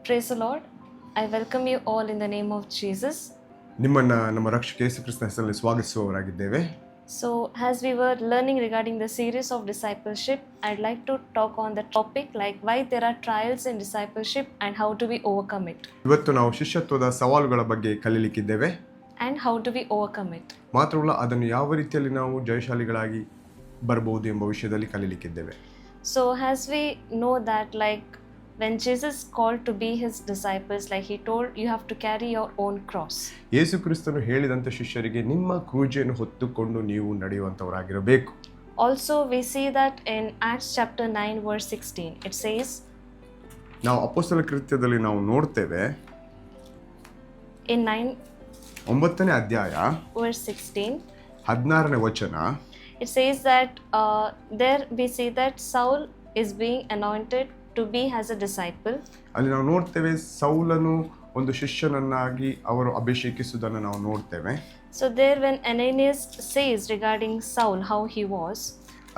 Praise the Lord. I welcome you all in the name of Jesus. ನಿಮ್ಮನ್ನ ನಮ್ಮ ರಕ್ಷಕ ಯೇಸು ಕ್ರಿಸ್ತನ ಹೆಸರಲ್ಲಿ ಸ್ವಾಗತಿಸುವವರಾಗಿದ್ದೇವೆ. So, as we were learning regarding the series of discipleship, I'd like to talk on the topic like why there are trials in discipleship and how do we overcome it. ಇವತ್ತು ನಾವು ಶಿಷ್ಯತ್ವದ ಸವಾಲುಗಳ ಬಗ್ಗೆ ಕಲಿಯಲಿಕ್ಕಿದ್ದೇವೆ. And how do we overcome it? ಮಾತ್ರವಲ್ಲ ಅದನ್ನು ಯಾವ ರೀತಿಯಲ್ಲಿ ನಾವು ಜಯಶಾಲಿಗಳಾಗಿ ಬರಬಹುದು ಎಂಬ ವಿಷಯದಲ್ಲಿ ಕಲಿಯಲಿಕ್ಕಿದ್ದೇವೆ. So, as we know that like when Jesus called to be his disciples, like he told, you have to carry your own cross. ಯೇಸು ಕ್ರಿಸ್ತನು ಹೇಳಿದಂತ ಶಿಷ್ಯರಿಗೆ ನಿಮ್ಮ ಕ್ರೂಜೆಯನ್ನು ಹೊತ್ತುಕೊಂಡು ನೀವು ನಡೆಯುವಂತವರಾಗಿರಬೇಕು. Also, we see that in Acts chapter 9 verse 16, it says, ನಾವು ಅಪೊಸ್ತಲ ಕೃತ್ಯದಲ್ಲಿ ನಾವು ನೋಡ್ತೇವೆ in 9 9ನೇ ಅಧ್ಯಾಯ verse 16, 16ನೇ ವಚನ, it says that there we see that Saul is being anointed to be as a disciple. ಅಲ್ಲಿ ನಾವು ನೋಡ್ತೇವೆ ಸೌಲನು ಒಂದು ಶಿಷ್ಯನನ್ನಾಗಿ ಅವರು ಅಭಿಷೇಕಿಸುವುದನ್ನು ನಾವು ನೋಡ್ತೇವೆ. So there when Ananias says regarding Saul how he was,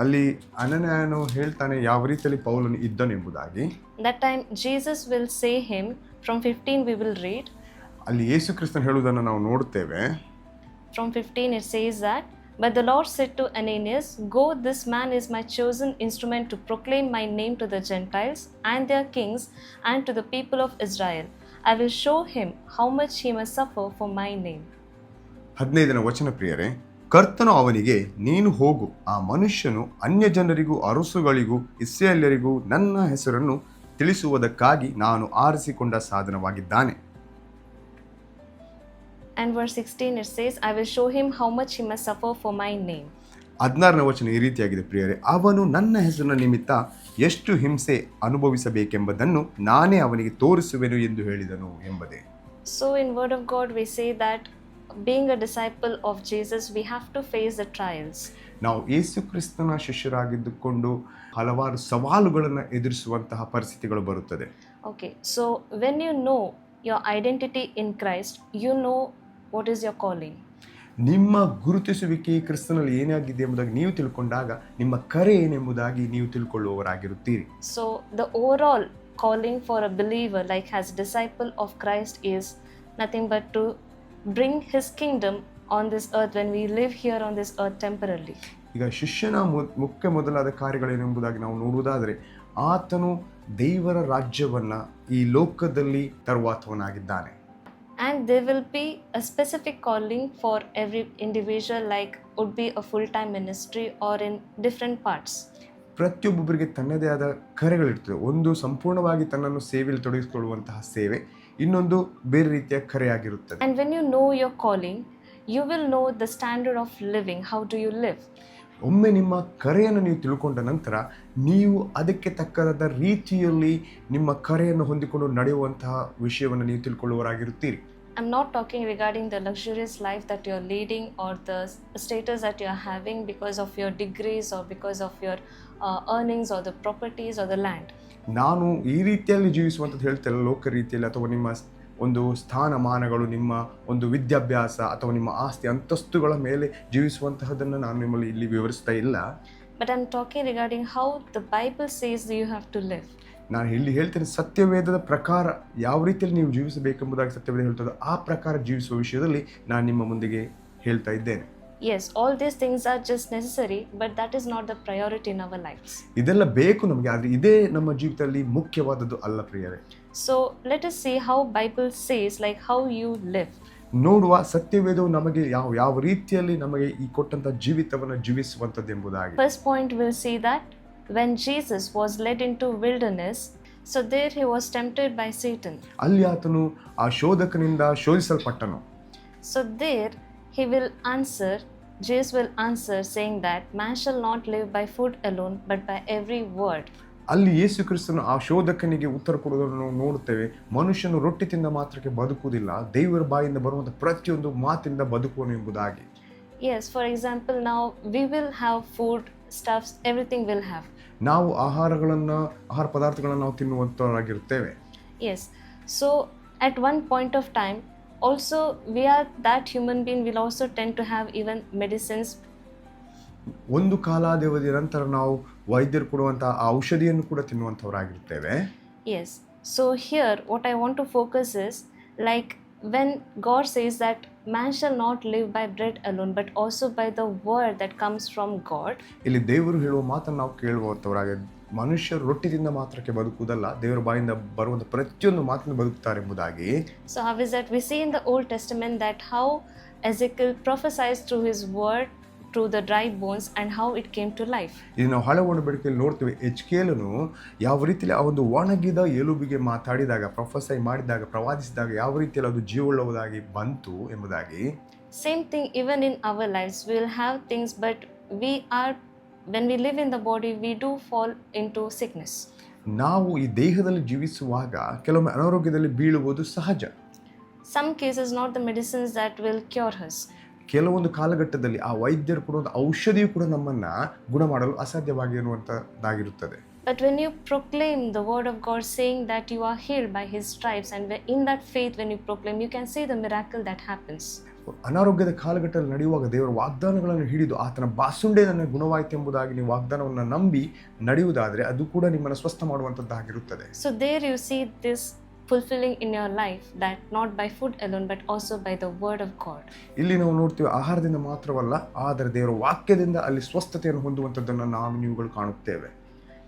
ಅಲ್ಲಿ ಅನನೀಯನು ಹೇಳ್ತಾನೆ ಯಾವ ರೀತಿಯಲ್ಲಿ ಪೌಲನು ಇದ್ದನೆಂಬುದಾಗಿ. that time Jesus will say him, from 15 we will read, ಅಲ್ಲಿ ಯೇಸು ಕ್ರಿಸ್ತನು ಹೇಳುವುದನ್ನು ನಾವು ನೋಡ್ತೇವೆ. from 15 it says that, but the Lord said to Ananias, go, this man is my chosen instrument to proclaim my name to the Gentiles and their kings and to the people of Israel. I will show him how much he must suffer for my name. 15ನೇ ವಚನ ಪ್ರಿಯರೇ, ಕರ್ತನು ಅವನಿಗೆ, ನೀನು ಹೋಗು, ಆ ಮನುಷ್ಯನು ಅನ್ಯ ಜನರಿಗೂ ಅರಸುಗಳಿಗೂ ಇಸ್ರಾಯೇಲ್ಯರಿಗೂ ನನ್ನ ಹೆಸರನ್ನು ತಿಳಿಸುವುದಕ್ಕಾಗಿ ನಾನು ಆರಿಸಿಕೊಂಡ ಸಾಧನವಾಗಿದ್ದಾನೆ. And verse 16 it says, I will show him how much he must suffer for my name. 16ನೇ ವಚನ ಈ ರೀತಿಯಾಗಿದೆ ಪ್ರಿಯರೇ, ಅವನು ನನ್ನ ಹೆಸರಿನ ನಿಮಿತ್ತ ಎಷ್ಟು ಹಿಂಸೆ ಅನುಭವಿಸಬೇಕೆಂಬುದನ್ನು ನಾನೇ ಅವನಿಗೆ ತೋರಿಸುವೆನು ಎಂದು ಹೇಳಿದನು ಎಂಬುದೇ. So in word of God we say that being a disciple of Jesus we have to face the trials. ನಾವು ಯೇಸು ಕ್ರಿಸ್ತನ ಶಿಷ್ಯರಾಗಿದ್ದುಕೊಂಡು ಹಲವಾರು ಸವಾಲುಗಳನ್ನು ಎದುರಿಸುವಂತಹ ಪರಿಸ್ಥಿತಿಗಳು ಬರುತ್ತದೆ. Okay, so when you know your identity in Christ, you know what is your calling. ನಿಮ್ಮ ಗುರುತಿಸುವಿಕೆ ಕ್ರಿಸ್ತನಲ್ಲಿ ಏನಾಗಿದೆ ಎಂಬುದಾಗಿ ನೀವು ತಿಳ್ಕೊಂಡಾಗ ನಿಮ್ಮ ಕರೆ ಏನೆಂಬುದಾಗಿ ನೀವು ತಿಳ್ಕೊಳ್ಳುವವರಾಗಿರುತ್ತೀರಿ. So the overall calling for a believer like as disciple of Christ is nothing but to bring his kingdom on this earth when we live here on this earth temporarily. ಈಗ ಶಿಷ್ಯನ ಮುಖ್ಯ ಮೊದಲಾದ ಕಾರ್ಯಗಳೇನೆಂಬುದಾಗಿ ನಾವು ನೋಡುವುದಾದರೆ ಆತನು ದೇವರ ರಾಜ್ಯವನ್ನ ಈ ಲೋಕದಲ್ಲಿ ತರುವಾತವನಾಗಿದ್ದಾನೆ. And there will be a specific calling for every individual, like would be a full-time ministry or in different parts. ಪ್ರತಿಯೊಬ್ಬೊಬ್ಬರಿಗೆ ತನ್ನದೇ ಆದ ಕರೆಗಳಿರ್ತದೆ. ಒಂದು ಸಂಪೂರ್ಣವಾಗಿ ತನ್ನನ್ನು ಸೇವೆಯಲ್ಲಿ ತೊಡಗಿಸಿಕೊಳ್ಳುವಂತಹ ಸೇವೆ, ಇನ್ನೊಂದು ಬೇರೆ ರೀತಿಯ ಕರೆಯಾಗಿರುತ್ತದೆ. And when you know your calling, you will know the standard of living. How do you live? ಒಮ್ಮೆ ನಿಮ್ಮ ಕರೆಯನ್ನು ನೀವು ತಿಳ್ಕೊಂಡ ನಂತರ ನೀವು ಅದಕ್ಕೆ ತಕ್ಕದಾದ ರೀತಿಯಲ್ಲಿ ನಿಮ್ಮ ಕರೆಯನ್ನು ಹೊಂದಿಕೊಂಡು ನಡೆಯುವಂತಹ ವಿಷಯವನ್ನು ನೀವು ತಿಳ್ಕೊಳ್ಳುವವರಾಗಿರುತ್ತೀರಿ. I'm not talking regarding the luxurious life that you're leading or the status that you're having because of your degrees or because of your earnings or the properties or the land. ನಾನು ಈ ರೀತಿಯಲ್ಲಿ ಜೀವಿಸುವಂಥದ್ದು ಹೇಳ್ತಿಲ್ಲ, ಲೋಕ ರೀತಿಯಲ್ಲಿ ಅಥವಾ ನಿಮ್ಮ ಒಂದು ಸ್ಥಾನಮಾನಗಳು, ನಿಮ್ಮ ಒಂದು ವಿದ್ಯಾಭ್ಯಾಸ ಅಥವಾ ನಿಮ್ಮ ಆಸ್ತಿ ಅಂತಸ್ತುಗಳ ಮೇಲೆ ಜೀವಿಸುವಂತಹದನ್ನು ನಾನು ನಿಮ್ಮಲ್ಲಿ ಇಲ್ಲಿ ವಿವರಿಸ್ತಾ ಇಲ್ಲ. But I'm talking regarding how the Bible says that you have to live. ನಾನು ಇಲ್ಲಿ ಹೇಳ್ತೇನೆ ಸತ್ಯವೇದದ ಪ್ರಕಾರ ಯಾವ ರೀತಿಯಲ್ಲಿ ನೀವು ಜೀವಿಸಬೇಕೆಂಬುದಾಗಿ ಸತ್ಯವೇದ ಹೇಳ್ತದೆ ಆ ಪ್ರಕಾರ ಜೀವಿಸುವ ವಿಷಯದಲ್ಲಿ ನಾನು ನಿಮ್ಮ ಮುಂದಿಗೆ ಹೇಳ್ತಾ ಇದ್ದೇನೆ. Yes, all these things are just necessary, but that is not the priority in our lives. ಇದೆಲ್ಲ ಬೇಕು ನಮಗೆ, ಆದರೆ ಇದೇ ನಮ್ಮ ಜೀವಿತದಲ್ಲಿ ಮುಖ್ಯವಾದದ್ದು ಅಲ್ಲ ಪ್ರಿಯರೇ. So let us see how Bible says like how you live. ನೋಡುವ ಸತ್ಯವೇದವು ನಮಗೆ ಯಾವ ರೀತಿಯಲ್ಲಿ ನಮಗೆ ಈ ಕೊಟ್ಟಂತ ಜೀವಿತವನ್ನು ಜೀವಿಸುವಂತದ್ದು ಎಂಬುದಾಗಿ. First point we'll see that when Jesus was led into wilderness, so there he was tempted by Satan. ಅಲ್ಲಿ ಆತನು ಆ ಶೋಧಕನಿಂದ ಶೋಧಿಸಲ್ಪಟ್ಟನು. So there he will answer, Jesus will answer saying that man shall not live by food alone but by every word. ಅಲ್ಲಿ ಯೇಸು ಕ್ರಿಸ್ತನು ಆ ಶೋಧಕನಿಗೆ ಉತ್ತರ ಕೊಡುವುದನ್ನು ನಾವು ನೋಡುತ್ತೇವೆ. ಮನುಷ್ಯನು ರೊಟ್ಟಿ ತಿಂದ ಮಾತ್ರಕ್ಕೆ ಬದುಕುವುದಿಲ್ಲ, ದೇವರ ಬಾಯಿಂದ ಬರುವಂತಹ ಪ್ರತಿಯೊಂದು ಮಾತಿನಿಂದ ಬದುಕುವನು ಎಂಬುದಾಗಿ. Yes, for example, now we will have food, stuffs, everything will have. ನಾವು ಆಹಾರ ಪದಾರ್ಥಗಳನ್ನು ನಾವು ತಿನ್ನುವಂತವರಾಗಿರುತ್ತೇವೆ. Yes, so at one point of time also we are that human being will also tend to have even medicines. ಒಂದು ಕಾಲಾವಧಿಯ ನಂತರ ನಾವು ವೈದ್ಯರು ಕೊಡುವಂತಹ ಆ ಔಷಧಿಯನ್ನು ಕೂಡ ತಿನ್ನುವಂತವರಾಗಿರ್ತೇವೆ. Yes, So here what I want to focus is like when God says that man shall not live by bread alone but also by the word that comes from God. ಇಲ್ಲಿ ದೇವರು ಹೇಳುವ ಮಾತನ್ನು ನಾವು ಕೇಳುವಂಥವರಾಗಿ ಮನುಷ್ಯರು ರೊಟ್ಟಿದಿಂದ ಮಾತ್ರಕ್ಕೆ ಬದುಕುವುದಲ್ಲ, ದೇವರ ಬಾಯಿಂದ ಬರುವಂಥ ಪ್ರತಿಯೊಂದು ಮಾತನ್ನು ಬದುಕುತ್ತಾರೆ ಎಂಬುದಾಗಿ. So how is that? We see in the Old Testament that how Ezekiel prophesies through his word through the dry bones and how it came to life. ಇದು ನಾವು ಹಳೆ ಒಡಂಬಡಿಕೆಯಲ್ಲಿ ನೋಡ್ತೀವಿ. ಎಜ್ಕೇಲನು ಯಾವ ರೀತಿಯಲ್ಲಿ ಆ ಒಂದು ಒಣಗಿದ ಎಲುಬಿಗೆ ಮಾತಾಡಿದಾಗ, ಪ್ರೊಫೆಸೈ ಮಾಡಿದಾಗ, ಪ್ರವಾದಿಸಿದಾಗ ಯಾವ ರೀತಿಯಲ್ಲಿ ಅದು ಜೀವವುಳ್ಳದಾಗಿ ಬಂತು ಎಂಬುದಾಗಿ. Same thing even in our lives. We will have things, but when we live in the body, we do fall into sickness. ನಾವು ಈ ದೇಹದಲ್ಲಿ ಜೀವಿಸುವಾಗ ಕೆಲವೊಮ್ಮೆ ಅನಾರೋಗ್ಯದಲ್ಲಿ ಬೀಳುವುದು ಸಹಜ. Some cases not the medicines that will cure us. ಕೆಲವೊಂದು ಕಾಲಘಟ್ಟದಲ್ಲಿ ಆ ವೈದ್ಯರು ಕೊಡುವಂಥ ಔಷಧಿಯು ಕೂಡ ನಮ್ಮನ್ನು ಗುಣ ಮಾಡಲು ಅಸಾಧ್ಯವಾಗಿರುವಂಥದ್ದಾಗಿರುತ್ತದೆ. But when you proclaim the word of God saying that you are healed by his stripes, and in that faith when you proclaim, you can see the miracle that happens. ಅನಾರೋಗ್ಯದ ಕಾಲಘಟ್ಟದಲ್ಲಿ ನಡೆಯುವಾಗ ದೇವರ ವಾಗ್ದಾನಗಳನ್ನು ಹಿಡಿದು ಆತನ ಬಾಸುಂಡೆ ನನ್ನ ಗುಣವಾಯಿತು ಎಂಬುದಾಗಿ ನೀವು ವಾಗ್ದಾನವನ್ನು ನಂಬಿ ನಡೆಯುವುದಾದರೆ ಅದು ಕೂಡ ನಿಮ್ಮನ್ನು ಸ್ವಸ್ಥ ಮಾಡುವಂಥದ್ದಾಗಿರುತ್ತದೆ. So there you see this fulfilling in your life, that not by food alone but also by the word of God. ಇಲ್ಲಿ ನಾವು ನೋಡ್ತೀವಿ ಆಹಾರದಿಂದ ಮಾತ್ರವಲ್ಲ, ಆದರೆ ದೇವರ ವಾಕ್ಯದಿಂದ ಅಲ್ಲಿ ಸ್ವಸ್ಥತೆಯನ್ನು ಹೊಂದುವಂಥದ್ದನ್ನು ನಾವು ನೀವುಗಳು ಕಾಣುತ್ತೇವೆ.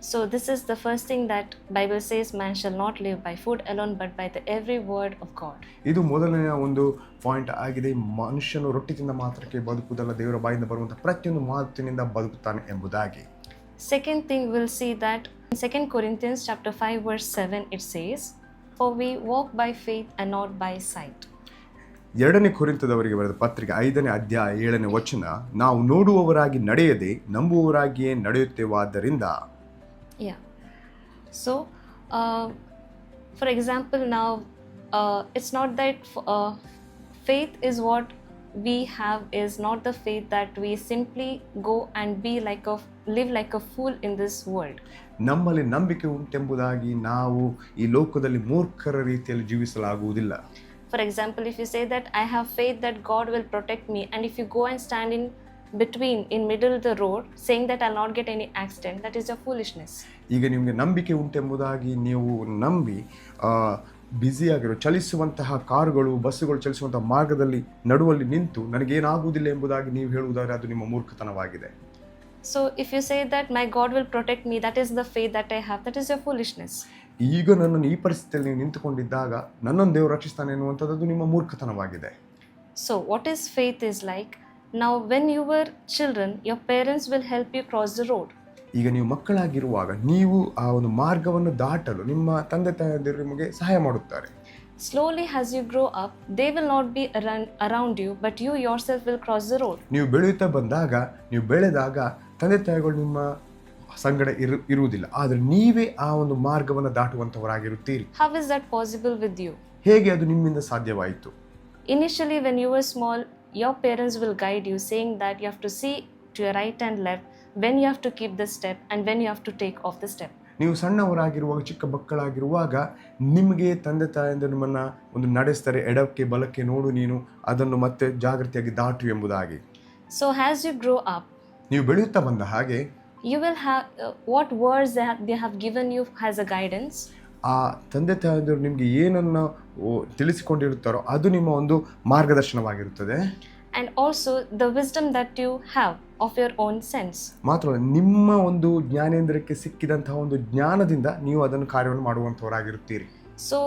So this is the first thing that Bible says, man shall not live by food alone but by the every word of God. ಇದು ಮೊದಲನೆಯ ಒಂದು ಪಾಯಿಂಟ್ ಆಗಿದೆ. ಮನುಷ್ಯನು ರೊಟ್ಟಿಯಿಂದ ಮಾತ್ರಕ್ಕೆ ಬದುಕುವುದಲ್ಲ, ದೇವರ ಬಾಯಿಂದ ಬರುವಂಥ ಪ್ರತಿಯೊಂದು ಮಾತಿನಿಂದ ಬದುಕುತ್ತಾನೆ ಎಂಬುದಾಗಿ. Second thing we'll see that in 2 Corinthians chapter 5 verse 7 it says, for we walk by faith and not by sight. 2 ಕೊರಿಂಥದವರಿಗೆ ಬರೆದ ಪತ್ರಿಕೆ 5ನೇ ಅಧ್ಯಾಯ 7ನೇ ವಚನ, ನಾವು ನೋಡುವವರಾಗಿ ನಡೆಯದೆ ನಂಬುವವರಾಗಿಯೇ ನಡೆಯುತ್ತೇವಾದ್ದರಿಂದ. Yeah. So, for example, now it's not that faith is what we have is not the faith that we simply go and live like a fool in this world. ನಮ್ಮಲ್ಲಿ ನಂಬಿಕೆ ಉಂಟೆಂಬುದಾಗಿ ನಾವು ಈ ಲೋಕದಲ್ಲಿ ಮೂರ್ಖರ ರೀತಿಯಲ್ಲಿ ಜೀವಿಸಲಾಗುವುದಿಲ್ಲ. For example, if you say that I have faith that God will protect me, and if you go and stand in middle of the road saying that I'll not get any accident, that is your foolishness. ಈಗ ನಿಮಗೆ ನಂಬಿಕೆ ಉಂಟೆಂಬುದಾಗಿ ನೀವು ನಂಬಿ ಬ್ಯುಸಿಯಾಗಿರೋ ಚಲಿಸುವಂತಹ ಕಾರುಗಳು, ಬಸ್ಸುಗಳು ಚಲಿಸುವಂತಹ ಮಾರ್ಗದಲ್ಲಿ ನಡುವಲ್ಲಿ ನಿಂತು ನನಗೇನಾಗುವುದಿಲ್ಲ ಎಂಬುದಾಗಿ ನೀವು ಹೇಳುವುದಾದರೆ ಅದು ನಿಮ್ಮ ಮೂರ್ಖತನವಾಗಿದೆ. So if you say that my God will protect me, that is the faith that I have, that is your foolishness. ಈಗ ನನ್ನನ್ನು ಈ ಪರಿಸ್ಥಿತಿಯಲ್ಲಿ ನೀವು ನಿಂತುಕೊಂಡಿದ್ದಾಗ ನನ್ನನ್ನು ದೇವರು ರಕ್ಷಿಸ್ತಾನೆ ಎನ್ನುವಂಥದ್ದು ನಿಮ್ಮ ಮೂರ್ಖತನವಾಗಿದೆ. So what is faith is like, now when you were children, your parents will help you cross the road. ಈಗ ನೀವು ಮಕ್ಕಳಾಗಿರುವಾಗ ನೀವು ಆ ಒಂದು ಮಾರ್ಗವನ್ನು ದಾಟಲು ನಿಮ್ಮ ತಂದೆ ತಾಯಿಯರು ನಿಮಗೆ ಸಹಾಯ ಮಾಡುತ್ತಾರೆ. Slowly as you grow up, they will not be around you, but you yourself will cross the road. ನೀವು ಬೆಳೆಯುತ್ತಾ ಬಂದಾಗ, ನೀವು ಬೆಳೆದಾಗ ತಂದೆ ತಾಯಿಗಳು ನಿಮ್ಮ ಸಂಗಡ ಇರುವುದಿಲ್ಲ, ಆದರೆ ನೀವೇ ಆ ಒಂದು ಮಾರ್ಗವನ್ನು ದಾಟುವಂತವರಾಗಿರುತ್ತೀರಿ. How is that possible with you? ಹೇಗೆ ಅದು ನಿಮ್ಮಿಂದ ಸಾಧ್ಯವಾಯಿತು? Initially when you were small, your parents will guide you saying that you have to see to your right and left, when you have to keep the step and when you have to take off the step. ನೀವು ಸಣ್ಣವರಾಗಿರುವಾಗ, ಚಿಕ್ಕ ಮಕ್ಕಳಾಗಿರುವಾಗ ನಿಮಗೆ ತಂದೆ ತಾಯಿಯಿಂದ ನಿಮ್ಮನ್ನು ಒಂದು ನಡೆಸ್ತಾರೆ, ಎಡಕ್ಕೆ ಬಲಕ್ಕೆ ನೋಡು, ನೀನು ಅದನ್ನು ಮತ್ತೆ ಜಾಗೃತಿಯಾಗಿ ದಾಟು ಎಂಬುದಾಗಿ. So as you grow up, ನೀವು ಬೆಳೆಯುತ್ತಾ ಬಂದ ಹಾಗೆ you will have what words they have given you as a guidance. ಆ ತಂದೆ ತಾಯಿಯವರು ನಿಮಗೆ ಏನನ್ನು ತಿಳಿಸಿಕೊಂಡಿರುತ್ತಾರೋ ಅದು ನಿಮ್ಮ ಒಂದು ಮಾರ್ಗದರ್ಶನವಾಗಿರುತ್ತದೆ. And also the wisdom that you have of your own sense. ಮಾತ್ರವಲ್ಲ, ನಿಮ್ಮ ಒಂದು ಜ್ಞಾನೇಂದ್ರಕ್ಕೆ ಸಿಕ್ಕಿದಂತಹ ಒಂದು ಜ್ಞಾನದಿಂದ ನೀವು ಅದನ್ನು ಕಾರ್ಯವನ್ನು ಮಾಡುವಂಥವರಾಗಿರುತ್ತೀರಿ. So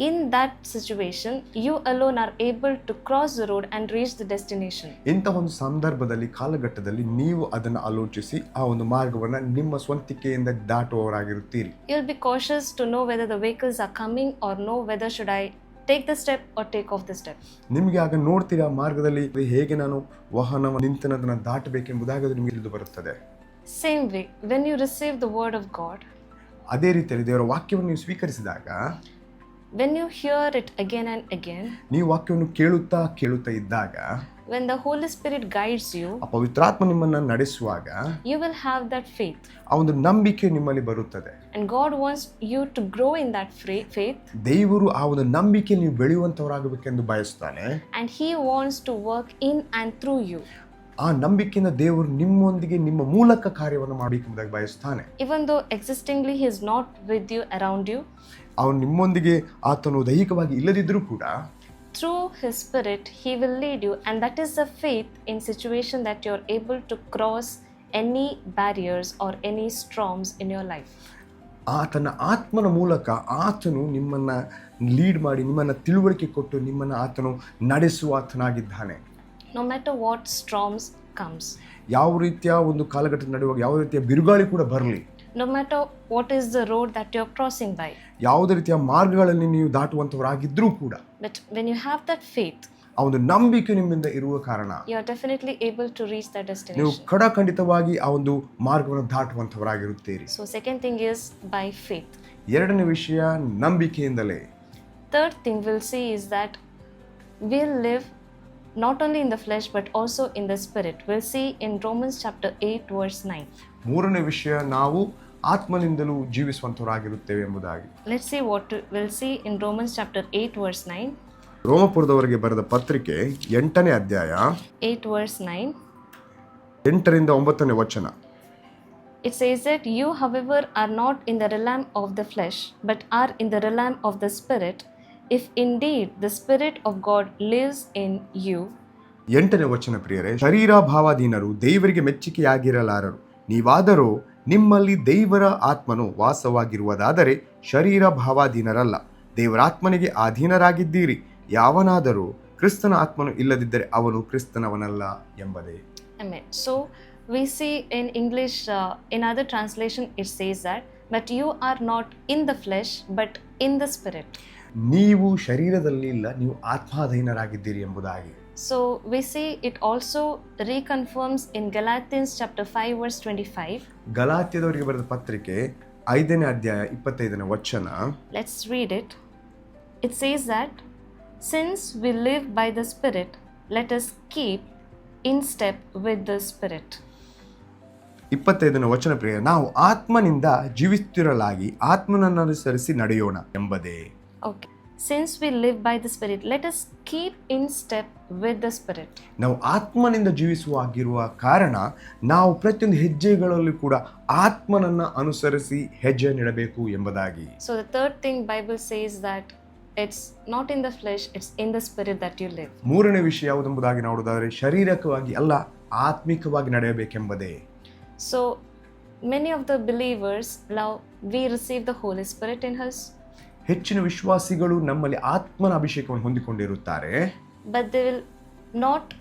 in that situation, you alone are able to cross the road and reach the destination. ಇಂತಹ ಒಂದು ಸಂದರ್ಭದಲ್ಲಿ, ಕಾಲಘಟ್ಟದಲ್ಲಿ ನೀವು ಅದನ್ನು ಆಲೋಚಿಸಿ ಆ ಒಂದು ಮಾರ್ಗವನ್ನು ನಿಮ್ಮ ಸ್ವಂತಿಕೆಯಿಂದ ದಾಟುವವರಾಗಿರುತ್ತೀರಿ. You'll be cautious to know whether the vehicles are coming or no, whether should I take the step or take off the step. ನಿಮಗೆ ಆಗ ನೋಡ್ತೀರಾ ಮಾರ್ಗದಲ್ಲಿ ಹೇಗೆ ನಾನು ವಾಹನ ನಿಂತನದನ್ನು ದಾಟಬೇಕೆಂಬುದಾಗಿ ಅದು ನಿಮಗೆ ತಿಳಿದು ಬರುತ್ತದೆ. Same way, when you receive the word of God, ಅದೇ ರೀತಿಯಲ್ಲಿ ದೇವರ ವಾಕ್ಯವನ್ನು ನೀವು ಸ್ವೀಕರಿಸಿದಾಗ, when you hear it again and again, ನೀವು ವಾಕ್ಯವನ್ನು ಕೇಳುತ್ತಾ ಇದ್ದಾಗ, when the Holy Spirit guides you, ಆ ಪವಿತ್ರಾತ್ಮ ನಿಮ್ಮನ್ನು ನಡೆಸುವಾಗ you will have that faith. ಆ ಒಂದು ನಂಬಿಕೆ ನಿಮ್ಮಲ್ಲಿ ಬರುತ್ತದೆ. And God wants you to grow in that faith. ದೇವರು ಆ ಒಂದು ನಂಬಿಕೆ ನೀವು ಬೆಳೆಯುವಂತವರಾಗಬೇಕೆಂದು ಬಯಸ್ತಾನೆ. And He wants to work in and through you. ಆ ನಂಬಿಕೆಯಿಂದ ದೇವರು ನಿಮ್ಮೊಂದಿಗೆ ನಿಮ್ಮ ಮೂಲಕ ಕಾರ್ಯವನ್ನು ಮಾಡಬೇಕೆಂಬುದಾಗಿ ಬಯಸ್ತಾನೆ. Even though existingly He is not with you, around you, ಅವನು ನಿಮ್ಮೊಂದಿಗೆ ಆತನು ದೈಹಿಕವಾಗಿ ಇಲ್ಲದಿದ್ದರೂ ಕೂಡ through his spirit he will lead you, and that is the faith in situation that you're able to cross any barriers or any storms in your life. ಆತನ ಆತ್ಮನ ಮೂಲಕ ಆತನು ನಿಮ್ಮನ್ನು ಲೀಡ್ ಮಾಡಿ ನಿಮ್ಮನ್ನು ತಿಳುವಳಿಕೆ ಕೊಟ್ಟು ನಿಮ್ಮನ್ನು ಆತನು ನಡೆಸುವ ಆತನಾಗಿದ್ದಾನೆ. No matter what storms comes, ಯಾವ ರೀತಿಯ ಒಂದು ಕಾಲಘಟ್ಟದ ನಡೆಯುವಾಗ ಯಾವ ರೀತಿಯ ಬಿರುಗಾಳಿ ಕೂಡ ಬರಲಿ, no matter what is the road that you're crossing by, ಯಾವುದೇ ರೀತಿಯ ಮಾರ್ಗಗಳಲ್ಲಿ ನೀವು ದಾಟುವಂಥವರಾಗಿದ್ದರೂ ಕೂಡ, but when you have that faith, ಆ ಒಂದು ನಂಬಿಕೆ ನಿಮ್ಮಿಂದ ಇರುವ ಕಾರಣ you are definitely able to reach that ನೀವು destination. ಖಂಡಿತವಾಗಿ ಆ ಒಂದು ಮಾರ್ಗವನ್ನು ದಾಟುವಂಥವರಾಗಿರುತ್ತೀರಿ. So second thing is by faith. ಎರಡನೇ ವಿಷಯ ನಂಬಿಕೆಯಿಂದಲೇ. Third thing we'll see is that we'll live not only in the flesh but also in the spirit. We'll see in Romans chapter 8 verse 9. ಮೂರನೇ ವಿಷಯ ನಾವು ಆತ್ಮನಿಂದಲೂ ಜೀವಿಸುವಂಥವರಾಗಿರುತ್ತೇವೆ ಎಂಬುದಾಗಿ. Let's see what we'll see in Romans chapter 8 verse 9. ರೋಮಪುರದವರಿಗೆ ಬರೆದ ಪತ್ರಿಕೆ 8ನೇ ಅಧ್ಯಾಯ 8 verse 9. 8ರಿಂದ 9ನೇ ವಚನ. It says that you, however, are not in the realm of the flesh, but are in the realm of the spirit, if indeed the spirit of God lives in you. 8ನೇ ವಚನ ಪ್ರಿಯರೇ, ಶರೀರ ಭಾವಾಧೀನರು ದೇವರಿಗೆ ಮೆಚ್ಚುಗೆಯಾಗಿರಲಾರರು. ನೀವಾದರೂ ನಿಮ್ಮಲ್ಲಿ ದೇವರ ಆತ್ಮನು ವಾಸವಾಗಿರುವುದಾದರೆ ಶರೀರ ಭಾವಾಧೀನರಲ್ಲ, ದೇವರಾತ್ಮನಿಗೆ ಅಧೀನರಾಗಿದ್ದೀರಿ. ಯಾವನಾದರೂ ಕ್ರಿಸ್ತನ ಆತ್ಮನು ಇಲ್ಲದಿದ್ದರೆ ಅವನು ಕ್ರಿಸ್ತನವನಲ್ಲ ಎಂಬುದೇ. Amen. So we see in English, in other translation it says that, but you are not in the flesh but in the spirit. ನೀವು ಶರೀರದಲ್ಲಿ ಇಲ್ಲ, ನೀವು ಆತ್ಮಾಧೀನರಾಗಿದ್ದೀರಿ ಎಂಬುದಾಗಿ. So we see it also reconfirms in Galatians chapter 5 verse 25. ಗಲಾತ್ಯದವರಿಗೆ ಬರೆದ ಪತ್ರಿಕೆ 5ನೇ ಅಧ್ಯಾಯ 25ನೇ ವಚನ. Let's read it. It says that, since we live by the spirit, let us keep in step with the spirit. 25ನೇ ವಚನ ಪ್ರಿಯ, ನಾವು ಆತ್ಮನಿಂದ ಜೀವಿಸುತ್ತಿರಲಾಗಿ ಆತ್ಮನನ್ನು ಅನುಸರಿಸಿ ನಡೆಯೋಣ ಎಂಬುದೇ. Okay. Since we live by the spirit, let us keep in step with the spirit. ನಾವು ಆತ್ಮನಿಂದ ಜೀವಿಸುವಾಗಿರುವ ಕಾರಣ ನಾವು ಪ್ರತಿಯೊಂದು ಹೆಜ್ಜೆಗಳಲ್ಲೂ ಕೂಡ ಆತ್ಮನನ್ನು ಅನುಸರಿಸಿ ಹೆಜ್ಜೆ ನೀಡಬೇಕು ಎಂಬುದಾಗಿ. So the third thing Bible says that it's not in the flesh, it's in the spirit that you live. ಮೂರನೇ ವಿಷಯ ಯಾವುದೆಂಬುದಾಗಿ ನೋಡೋದಾದರೆ ಶಾರೀರಿಕವಾಗಿ ಅಲ್ಲ, ಆತ್ಮಿಕವಾಗಿ ನಡೆಯಬೇಕೆಂಬುದೇ. So many of the believers now we receive the Holy Spirit in us, ಹೆಚ್ಚಿನ ವಿಶ್ವಾಸಿಗಳು ನಮ್ಮಲ್ಲಿ ಆತ್ಮನ ಅಭಿಷೇಕವನ್ನು ಹೊಂದಿಕೊಂಡಿರುತ್ತಾರೆ. but they will not,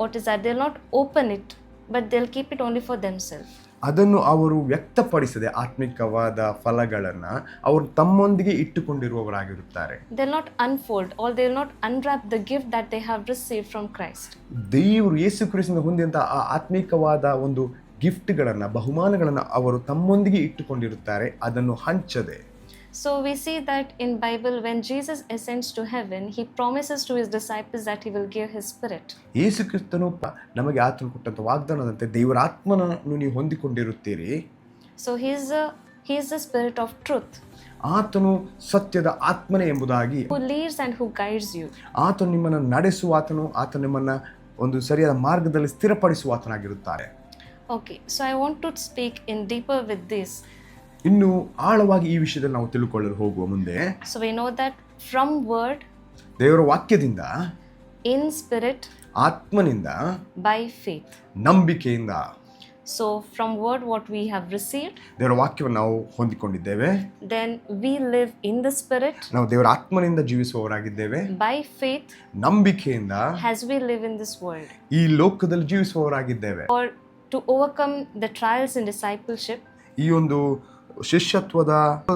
what is that, they'll not open it, but they'll keep it only for themselves. ಅದನ್ನು ಅವರು ವ್ಯಕ್ತಪಡಿಸದೆ ಆತ್ಮಿಕವಾದ ಫಲಗಳನ್ನು ಅವರು ತಮ್ಮೊಂದಿಗೆ ಇಟ್ಟುಕೊಂಡಿರುವವರಾಗಿರುತ್ತಾರೆ. They'll not unfold or they'll not unwrap the gift that they have received from Christ. ದೇವರು ಯೇಸು ಕ್ರಿಸ್ತನಿಂದ ಹೊಂದಿದಂತಹ ಆ ಆತ್ಮಿಕವಾದ ಒಂದು ಗಿಫ್ಟ್ಗಳನ್ನು ಬಹುಮಾನಗಳನ್ನು ಅವರು ತಮ್ಮೊಂದಿಗೆ ಇಟ್ಟುಕೊಂಡಿರುತ್ತಾರೆ, ಅದನ್ನು ಹಂಚದೆ. So we see that in Bible when Jesus ascends to heaven, he promises to his disciples that he will give his spirit. ಯೇಸು ಕ್ರಿಸ್ತನು ನಮಗೆ ಆತನು ಕೊಟ್ಟಂತ ವಾಗ್ದಾನದಂತೆ ದೇವರ ಆತ್ಮನನ್ನು ನೀವು ಹೊಂದಿಕೊಂಡಿರುತ್ತೀರಿ. So he is the spirit of truth, ಆತನು ಸತ್ಯದ ಆತ್ಮನೇ ಎಂಬುದಾಗಿ, who leads and who guides you. ಆತನು ನಿಮ್ಮನ್ನು ನಡೆಸುವ ಆತನು, ಆತನು ನಿಮ್ಮನ್ನು ಒಂದು ಸರಿಯಾದ ಮಾರ್ಗದಲ್ಲಿ ಸ್ಥಿರಪಡಿಸುವ ಆತನಾಗಿರುತ್ತಾರೆ. Okay, so I want to speak in deeper with this. ಇನ್ನು ಆಳವಾಗಿ ಈ ವಿಷಯದಲ್ಲಿ ನಾವು ತಿಳ್ಕೊಳ್ಳಲು ಹೋಗುವ ಮುಂದೆ, So we know that from word, ದೇವರ ವಾಕ್ಯದಿಂದ, in spirit, ಆತ್ಮನಿಂದ, by faith. ನಂಬಿಕೆಯಿಂದ. So from word what we have received, ದೇವರ ವಾಕ್ಯವನ್ನು ನಾವು ಹೊಂದಿಕೊಂಡಿದ್ದೇವೆ. then we live in the spirit. ನಾವು ದೇವರ ಆತ್ಮನಿಂದ ಜೀವಿಸುವವರಾಗಿದ್ದೇವೆ. By faith, ನಂಬಿಕೆಯಿಂದ as we live in this world. ಈ ಲೋಕದಲ್ಲಿ ಜೀವಿಸುವವರಾಗಿದ್ದೇವೆ. Or to overcome the trials in discipleship, ಈ ಒಂದು ಶಿಷ್ಯತ್ವದ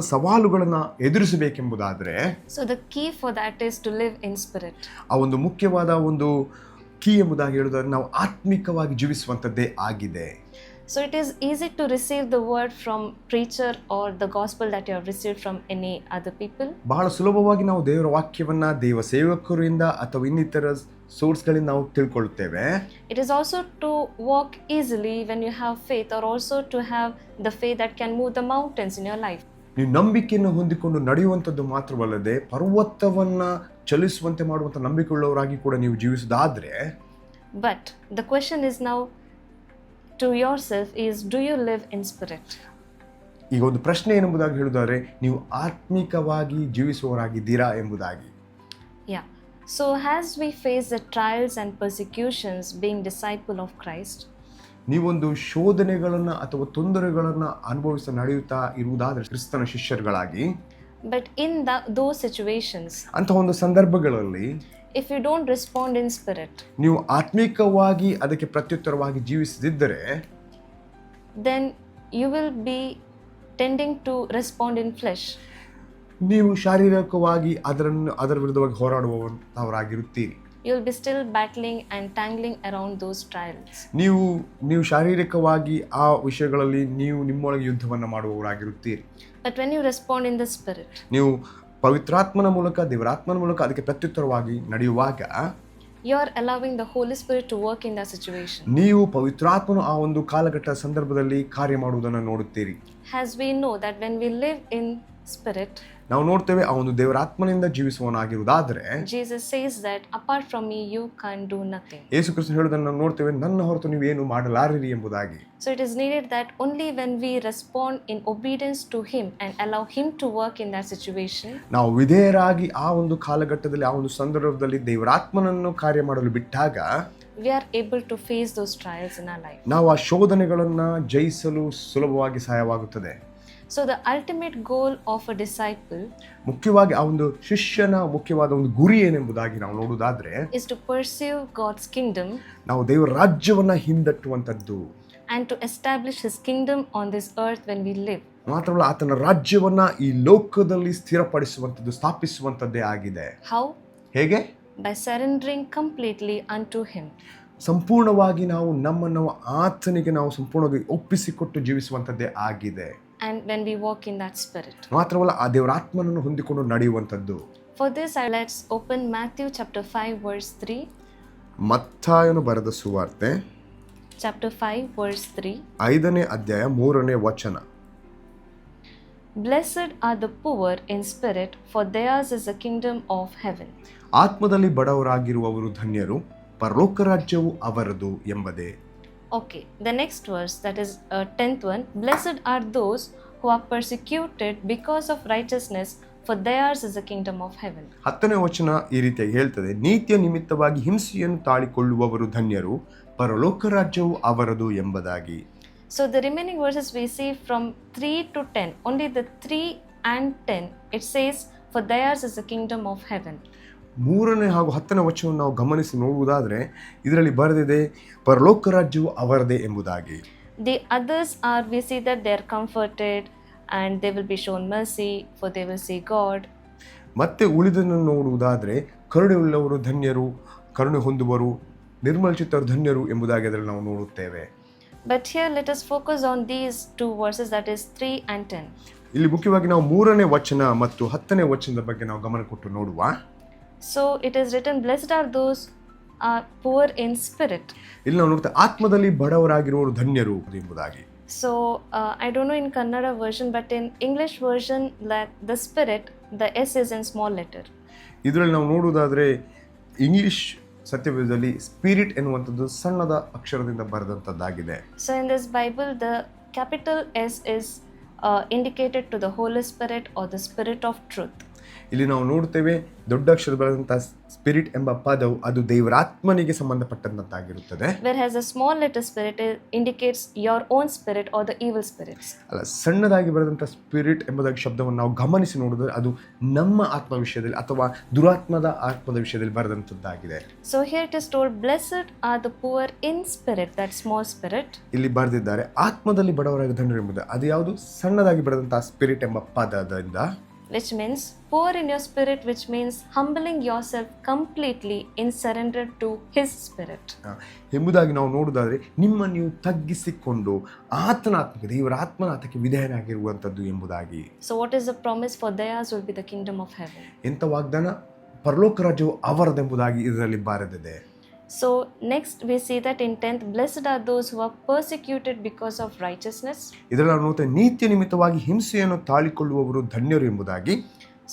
ಸವಾಲುಗಳನ್ನು ಎದುರಿಸಬೇಕೆಂಬುದಾದರೆ, so the key for that is to live in spirit. ಆ ಒಂದು ಮುಖ್ಯವಾದ ಒಂದು ಕೀ ಎಂಬುದಾಗಿ ಹೇಳುವುದಾದ್ರೆ ನಾವು ಆತ್ಮಿಕವಾಗಿ ಜೀವಿಸುವಂಥದ್ದೇ ಆಗಿದೆ. So it is easy to receive the word from preacher or the gospel that you have received from any other people. ಬಹಳ ಸುಲಭವಾಗಿ ನಾವು ದೇವರ ವಾಕ್ಯವನ್ನ ದೇವ ಸೇವಕರಿಂದ ಅಥವಾ ಇನ್ನಿತರ ಸೋರ್ಸ್ಗಳಿಂದ ನಾವು ತಿಳ್ಕೊಳ್ಳುತ್ತೇವೆ. It is also to walk easily when you have faith, or also to have the faith that can move the mountains in your life. ನೀವು ನಂಬಿಕೆಯನ್ನು ಹೊಂದಿಕೊಂಡು ನಡೆಯುವಂಥದ್ದು ಮಾತ್ರವಲ್ಲದೆ ಪರ್ವತವನ್ನ ಚಲಿಸುವಂತೆ ಮಾಡುವಂಥ ನಂಬಿಕೆಯುಳ್ಳವರಾಗಿ ಕೂಡ ನೀವು ಜೀವಿಸುವುದಾದ್ರೆ, But the question is now to yourself is, do you live in spirit? ಈಗ ಒಂದು ಪ್ರಶ್ನೆ ಏನೆಂಬುದಾಗಿ ಹೇಳುವುದಾದರೆ, ನೀವು ಆತ್ಮಿಕವಾಗಿ ಜೀವಿಸುವವರಾಗಿದ್ದೀರಾ ಎಂಬುದಾಗಿ. Yeah. So, as we face the trials and persecutions being disciple of Christ, ನೀವೊಂದು ಶೋಧನೆಗಳನ್ನು ಅಥವಾ ತೊಂದರೆಗಳನ್ನು ನಡೆಯುತ್ತಾ ಇರುವುದಾದರೆ ಕ್ರಿಸ್ತನ ಶಿಷ್ಯರುಗಳಾಗಿ, but in those situations, ಅಂತ ಒಂದು ಸಂದರ್ಭಗಳಲ್ಲಿ if you don't respond in spirit, ನೀವು ಆತ್ಮಿಕವಾಗಿ ಅದಕ್ಕೆ ಪ್ರತ್ಯುತ್ತರವಾಗಿ ಜೀವಿಸದಿದ್ದರೆ, then you will be tending to respond in flesh. ನೀವು ಶಾರೀರಿಕವಾಗಿ ಅದರ ವಿರುದ್ಧವಾಗಿ ಹೋರಾಡುವವರಾಗಿರುತ್ತೀರಿ. You will be still battling and tangling around those trials. ನೀವು ಶಾರೀರಿಕವಾಗಿ ಆ ವಿಷಯಗಳಲ್ಲಿ ನೀವು ನಿಮ್ಮೊಳಗೆ ಯುದ್ಧವನ್ನು ಮಾಡುವವರಾಗಿರುತ್ತೀರಿ. But when you respond in the spirit, ನೀವು ಪವಿತ್ರಾತ್ಮನ ಮೂಲಕ, ದೇವರಾತ್ಮನ ಮೂಲಕ ಅದಕ್ಕೆ ಪ್ರತ್ಯುತ್ತರವಾಗಿ ನಡೆಯುವಾಗ, you are allowing the Holy Spirit to work in that situation. ನೀವು ಪವಿತ್ರಾತ್ಮನು ಆ ಒಂದು ಕಾಲಘಟ್ಟ ಸಂದರ್ಭದಲ್ಲಿ ಕಾರ್ಯ ಮಾಡುವುದನ್ನು ನೋಡುತ್ತೀರಿ. As we know that when we live in spirit, ನಾವು ನೋಡ್ತೇವೆ ಆ ಒಂದು ದೇವರಾತ್ಮನಿಂದ ಜೀವಿಸುವವನಾಗಿರುವುದಾದರೆ, Jesus says that apart from me you can't do nothing. ಯೇಸು ಕ್ರಿಸ್ತನು ಹೇಳುವುದನ್ನು ನಾವು ನೋಡ್ತೇವೆ, ನನ್ನ ಹೊರತು ನೀವೇನು ಮಾಡಲಾರಿರಿ ಎಂಬುದಾಗಿ. So it is needed that only when we respond in obedience to him and allow him to work in that situation, ನಾವು ವಿಧೇಯರಾಗಿ ಆ ಒಂದು ಕಾಲಘಟ್ಟದಲ್ಲಿ ಆ ಒಂದು ಸಂದರ್ಭದಲ್ಲಿ ದೇವರಾತ್ಮನನ್ನು ಕಾರ್ಯ ಮಾಡಲು ಬಿಟ್ಟಾಗ, we are able to face those trials in our life. ನಾವು ಆ ಶೋಧನೆಗಳನ್ನು ಜಯಿಸಲು ಸುಲಭವಾಗಿ ಸಹಾಯವಾಗುತ್ತದೆ. So the ultimate goal of a disciple, ಮುಖ್ಯವಾಗಿ ಆ ಒಂದು ಶಿಷ್ಯನ ಮುಖ್ಯವಾದ ಒಂದು ಗುರಿ ಏನೆಂಬುದಾಗಿ ನಾವು ನೋಡುವುದಾದ್ರೆ, is to pursue God's kingdom ನಾವು ದೇವರ ರಾಜ್ಯವನ್ನ ಹಿಂದಟ್ಟುವಂಥದ್ದು, and to establish his kingdom on this earth when we live. ಮಾತ್ರವಲ್ಲ, ಆತನ ರಾಜ್ಯವನ್ನ ಈ ಲೋಕದಲ್ಲಿ ಸ್ಥಿರಪಡಿಸುವಂಥದ್ದು, ಸ್ಥಾಪಿಸುವಂಥದ್ದೇ ಆಗಿದೆ. How? ಹೇಗೆ? By surrendering completely unto him. ಸಂಪೂರ್ಣವಾಗಿ ನಮ್ಮನ್ನು ಆತನಿಗೆ ನಾವು ಸಂಪೂರ್ಣವಾಗಿ ಒಪ್ಪಿಸಿಕೊಟ್ಟು ಜೀವಿಸುವಂಥದ್ದೇ ಆಗಿದೆ. And when we walk in that spirit. ಮಾತ್ರವಲ್ಲ, ಆ ದೇವರಾತ್ಮನನ್ನು ಹೊಂದಿಕೊಂಡು ನಡೆಯುವಂಥದ್ದು. For this, let's open Matthew chapter 5 verse 3. ಮತ್ತಾಯನು ಬರೆದ ಸುವಾರ್ತೆ Chapter 5 verse 3. 5ನೇ ಅಧ್ಯಾಯ 3ನೇ ವಚನ. Blessed are the poor in spirit, for theirs is the kingdom of heaven. ಆತ್ಮದಲ್ಲಿ ಬಡವರಾಗಿರುವವರು ಧನ್ಯರು, ಪರಲೋಕ ರಾಜ್ಯವು ಅವರದು ಎಂಬುದೇ. Okay, the next verse, that is 10th one. Blessed are those who are persecuted because of righteousness, for theirs is the kingdom of heaven. 10ನೇ ವಚನ ಈ ರೀತಿಯಾಗಿ ಹೇಳ್ತದೆ, ನೀತಿಯ ನಿಮಿತ್ತವಾಗಿ ಹಿಂಸೆಯನ್ನು ತಾಳಿಕೊಳ್ಳುವವರು ಧನ್ಯರು, ಪರಲೋಕ ರಾಜ್ಯವು ಅವರದು ಎಂಬುದಾಗಿ. So the remaining verses we see from 3 to 10. Only the 3 and 10, it says, for theirs is the kingdom of heaven. 3ನೇ ಹಾಗೂ 10ನೇ ವಚನವನ್ನು ನಾವು ಗಮನಿಸಿ ನೋಡುವುದಾದರೆ, ಇದರಲ್ಲಿ ಬರೆದಿದೆ ಪರಲೋಕ ರಾಜ್ಯವು ಅವರದೇ ಎಂಬುದಾಗಿ. The others are, we see that they are comforted and they will be shown mercy, for they will see God. ಮತ್ತೆ ಉಳಿದನ್ನು ನೋಡುವುದಾದರೆ, ಕರುಣೆಯುಳ್ಳವರು ಧನ್ಯರು, ಕರುಣೆ ಹೊಂದುವರು, ನಿರ್ಮಲಚಿತ್ತರು ಧನ್ಯರು ಎಂಬುದಾಗಿ ಅದರಲ್ಲಿ ನಾವು ನೋಡುತ್ತೇವೆ. But here let us focus on these two verses, that is 3 and 10. ಇಲ್ಲಿ ಮುಖ್ಯವಾಗಿ ನಾವು 3ನೇ ವಚನ ಮತ್ತು 10ನೇ ವಚನದ ಬಗ್ಗೆ ನಾವು ಗಮನ ಕೊಟ್ಟು ನೋಡುವ. So it is written, blessed are those are poor in spirit. ಇಲ್ಲಿ ನಾವು ನೋಡ್ತೇವೆ ಆತ್ಮದಲ್ಲಿ ಬಡವರಾಗಿರುವವರು ಧನ್ಯರು ಎಂಬುದಾಗಿ. So I don't know in Kannada version, but in English version, like the spirit, the S is in small letter. ಇದರಲ್ಲಿ ನಾವು ನೋಡುವುದಾದರೆ English ಸತ್ಯವೇದದಲ್ಲಿ ಸ್ಪಿರಿಟ್ ಎನ್ನುವಂಥದ್ದು ಸಣ್ಣದ ಅಕ್ಷರದಿಂದ ಬರೆದಂಥದ್ದಾಗಿದೆ. So in this Bible, the capital S is indicated to the Holy Spirit or the Spirit of Truth. ಇಲ್ಲಿ ನಾವು ನೋಡ್ತೇವೆ ದೊಡ್ಡ ಅಕ್ಷರ ಬರೆದಂತಹ ಸ್ಪಿರಿಟ್ ಎಂಬ ಪದವು ಅದು ದೇವರಾತ್ಮನಿಗೆ ಸಂಬಂಧಪಟ್ಟಂತಾಗಿರುತ್ತದೆ. Whereas a small letter spirit indicates your own spirit or the evil spirits. ಅಲ್ಲ, ಸಣ್ಣದಾಗಿ ಬರೆದಂತಹ ಸ್ಪಿರಿಟ್ ಎಂಬುದಾಗಿ ಶಬ್ದವನ್ನು ನಾವು ಗಮನಿಸಿ ನೋಡಿದರೆ ಅದು ನಮ್ಮ ಆತ್ಮ ವಿಷಯದಲ್ಲಿ ಅಥವಾ ದುರಾತ್ಮದ ಆತ್ಮದ ವಿಷಯದಲ್ಲಿ ಬರೆದಂತದ್ದಾಗಿದೆ. So here it is told, blessed are the poor in spirit, that small spirit. ಇಲ್ಲಿ ಬರೆದಿದ್ದಾರೆ ಆತ್ಮದಲ್ಲಿ ಬಡವರಾಗಿ ಧನ್ಯರು ಎಂಬುದು. ಅದು ಯಾವುದು? ಸಣ್ಣದಾಗಿ ಬರೆದಂತಹ ಸ್ಪಿರಿಟ್ ಎಂಬ ಪದದಿಂದ. Which means poor in your spirit, which means humbling yourself completely in surrender to his spirit. ಎಂಬುದಾಗಿ ನಾವು ನೋಡುವುದಾದರೆ ನಿಮ್ಮ ನೀವು ತಗ್ಗಿಸಿಕೊಂಡು ಆತನ ಆತ್ಮಕ್ಕೆ, ದೇವರ ಆತ್ಮನ ಆತ್ಮಕ್ಕೆ ವಿಧೇಯನಾಗಿರುವಂಥದ್ದು ಎಂಬುದಾಗಿ. So what is the promise? For theirs will be the kingdom of heaven. ಎಂಥ ವಾಗ್ದಾನ? ಪರಲೋಕ ರಾಜ್ಯವು ಅವರದೆಂಬುದಾಗಿ ಇದರಲ್ಲಿ ಬರೆದಿದೆ. So next we see that in 10th, blessed are those who are persecuted because of righteousness. ಇದರಲ್ಲಿ ನಾವು ನೋಡ್ತೇವೆ ನೀತಿಯ ನಿಮಿತ್ತವಾಗಿ ಹಿಂಸೆಯನ್ನು ತಾಳಿಕೊಳ್ಳುವವರು ಧನ್ಯರು ಎಂಬುದಾಗಿ.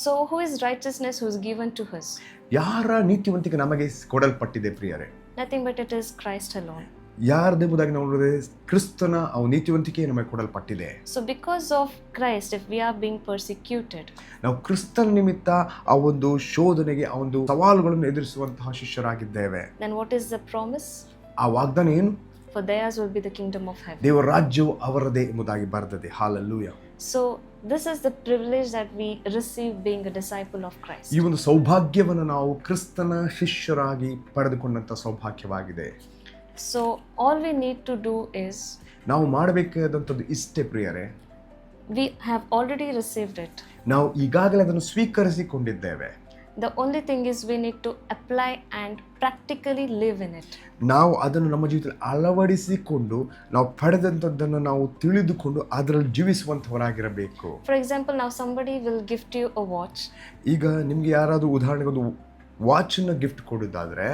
So who is righteousness who is given to us? ಯಾರ ನೀತಿವಂತಿಕೆ ನಮಗೆ ಕೊಡಲ್ಪಟ್ಟಿದೆ ಪ್ರಿಯರೇ? Nothing but it is Christ alone. ಯಾರ್ದೆಂಬುದಾಗಿ ನಾವು ನೋಡಿದ್ರೆ ಕ್ರಿಸ್ತನ ಆ ನೀತಿವಂತಿಕೆ ನಮಗೆ ಕೊಡಲ್ಪಟ್ಟಿದೆ. So because of Christ, if we are being persecuted, ನಾವು ಕ್ರಿಸ್ತನ ನಿಮಿತ್ತ ಆ ಒಂದು ಶೋಧನೆಗೆ ಆ ಒಂದು ಸವಾಲುಗಳನ್ನು ಎದುರಿಸುವಂತಹ ಶಿಷ್ಯರಾಗಿದ್ದೇವೆ. then what is the promise? ಆ ವಾಗ್ದಾನ ಏನು? For theirs will be the kingdom of heaven. ದೇವರ ರಾಜ್ಯವು ಅವರದೇ ಎಂಬುದಾಗಿ ಬರೆದಿದೆ. Hallelujah. So this is the privilege that we receive being a disciple of Christ. ಈ ಒಂದು ಸೌಭಾಗ್ಯವನ್ನು ನಾವು ಕ್ರಿಸ್ತನ ಶಿಷ್ಯರಾಗಿ ಪಡೆದುಕೊಂಡಂತ ಸೌಭಾಗ್ಯವಾಗಿದೆ. So all we need to do is, ನಾವು ಮಾಡಬೇಕಾದಂಥದ್ದು ಇಷ್ಟೇ ಪ್ರಿಯರೇ, we have already received it. ನಾವು ಈಗಾಗಲೇ ಅದನ್ನು ಸ್ವೀಕರಿಸಿಕೊಂಡಿದ್ದೇವೆ. The only thing is we need to apply and practically live in it. ನಾವು ಅದನ್ನು ನಮ್ಮ ಜೀವಿತದಲ್ಲಿ ಅಳವಡಿಸಿಕೊಂಡು ನಾವು ಪಡೆದಂಥದ್ದನ್ನು ನಾವು ತಿಳಿದುಕೊಂಡು ಅದರಲ್ಲಿ ಜೀವಿಸುವಂಥವರಾಗಿರಬೇಕು. For example, now somebody will gift you a watch. ಈಗ ನಿಮಗೆ ಯಾರಾದರೂ ಉದಾಹರಣೆಗೆ ಒಂದು ವಾಚನ್ನು gift ಕೊಡೋದಾದರೆ,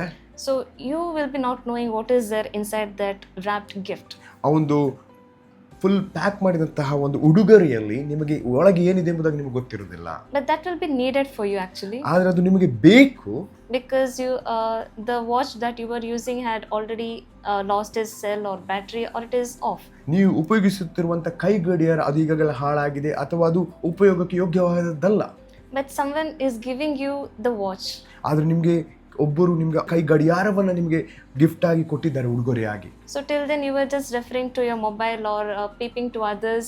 So you will be not knowing what is there inside that wrapped gift. ಆ ಒಂದು ಫುಲ್ ಪ್ಯಾಕ್ ಮಾಡಿದಂತಹ ಒಂದು ಉಡುಗೊರೆಯಲ್ಲಿ ನಿಮಗೆ ಒಳಗೆ ಏನಿದೆ ಎಂಬುದಾಗಿ ನಿಮಗೆ ಗೊತ್ತಿರೋದಿಲ್ಲ. But that will be needed for you actually. ಆದರೆ ಅದು ನಿಮಗೆ ಬೇಕು. Because you the watch that you were using had already lost its cell or battery, or it is off. ನೀವು ಉಪಯೋಗಿಸುತ್ತಿರುವಂಥ ಕೈಗಡಿಯಾರ ಅದು ಈಗಾಗಲೇ ಹಾಳಾಗಿದೆ ಅಥವಾ ಅದು ಉಪಯೋಗಕ್ಕೆ ಯೋಗ್ಯವಾದದ್ದಲ್ಲ. But someone is giving you the watch. ಆದರೆ ನಿಮಗೆ ಒಬ್ಬರು ನಿಮ್ಗೆ ಕೈ ಗಡಿಯಾರವನ್ನು ನಿಮಗೆ ಗಿಫ್ಟ್ ಆಗಿ ಕೊಟ್ಟಿದ್ದಾರೆ ಉಡುಗೊರೆಯಾಗಿ. So till then you were just referring to your mobile or peeping to others